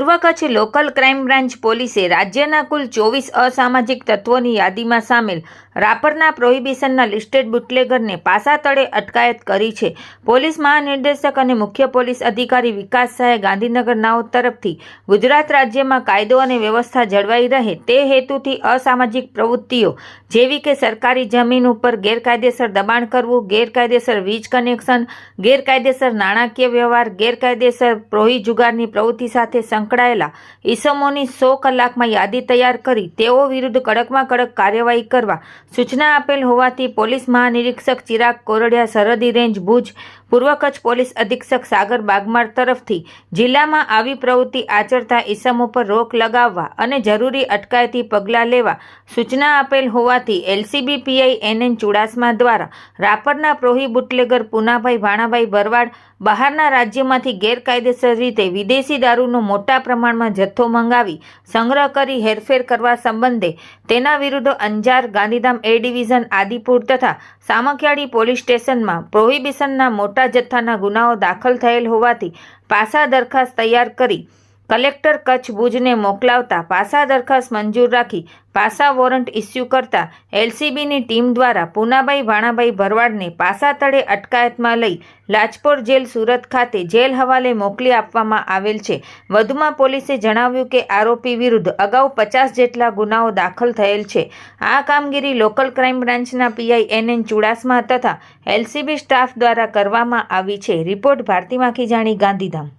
પૂર્વ Kutch local crime branch પોલીસે રાજ્યના કુલ 24 અસામાજિક તત્વોની યાદીમાં સામેલ રાપરના પ્રોહિબિશનના લિસ્ટેડ બુટલેગરને પાસા તળે અટકાયત કરી છે. પોલીસ મહાનિર્દેશક અને મુખ્ય પોલીસ અધિકારી વિકાસ સહાય ગાંધીનગર નાઓ તરફથી ગુજરાત રાજ્યમાં કાયદો અને વ્યવસ્થા જળવાઈ રહે તે હેતુથી અસામાજિક પ્રવૃત્તિઓ જેવી કે સરકારી જમીન ઉપર ગેરકાયદેસર દબાણ કરવું, ગેરકાયદેસર વીજ કનેક્શન, ગેરકાયદેસર નાણાકીય વ્યવહાર, ગેરકાયદેસર પ્રોહી જુગારની પ્રવૃત્તિ સાથે સંકળાયેલા ઈસમોની 100 કલાકમાં યાદી તૈયાર કરી તેઓ વિરુદ્ધ કડકમાં કડક કાર્યવાહી કરવા સૂચના આપેલ હોવાથી પોલીસ મહાનિરીક્ષક ચિરાગ કોરડિયા, સરહદી રેન્જ ભુજ, પૂર્વ કચ્છ પોલીસ અધિક્ષક સાગર બાગમાર તરફથી જિલ્લામાં આવી પ્રવૃત્તિ આચરતા ઈસમો પર રોક લગાવવા અને જરૂરી અટકાયતી પગલાં લેવા સૂચના આપેલ હોવાથી એલસીબી પીઆઈ NN ચુડાસમા દ્વારા રાપરના પ્રોહી બુટલેગર પુનાભાઈ ભાણાભાઈ ભરવાડ બહારના રાજ્યમાંથી ગેરકાયદેસર રીતે વિદેશી દારૂનો મોટા પ્રમાણમાં જથ્થો મંગાવી સંગ્રહ કરી હેરફેર કરવા સંબંધે તેના વિરુદ્ધ અંજાર, ગાંધીધામ A ડિવિઝન, આદિપુર તથા સામખિયાળી પોલીસ સ્ટેશનમાં પ્રોહિબિશનના મોટા જથ્થાના ગુનાઓ દાખલ થયેલ હોવાથી પાસા દરખાસ્ત તૈયાર કરી કલેક્ટર કચ્છ ભુજને મોકલાવતા પાસા દરખાસ્ત મંજૂર રાખી પાસા વોરંટ ઇસ્યુ કરતા એલસીબીની ટીમ દ્વારા પુનાભાઈ ભાણાભાઈ ભરવાડને પાસા તળે અટકાયતમાં લઈ લાજપોર જેલ સુરત ખાતે જેલ હવાલે મોકલી આપવામાં આવેલ છે. વધુમાં પોલીસે જણાવ્યું કે આરોપી વિરુદ્ધ અગાઉ 50 જેટલા ગુનાઓ દાખલ થયેલ છે. આ કામગીરી લોકલ ક્રાઇમ બ્રાન્ચના પીઆઈ NN ચુડાસમા તથા એલસીબી સ્ટાફ દ્વારા કરવામાં આવી છે. રિપોર્ટ ભારતી માખીજાણી, ગાંધીધામ.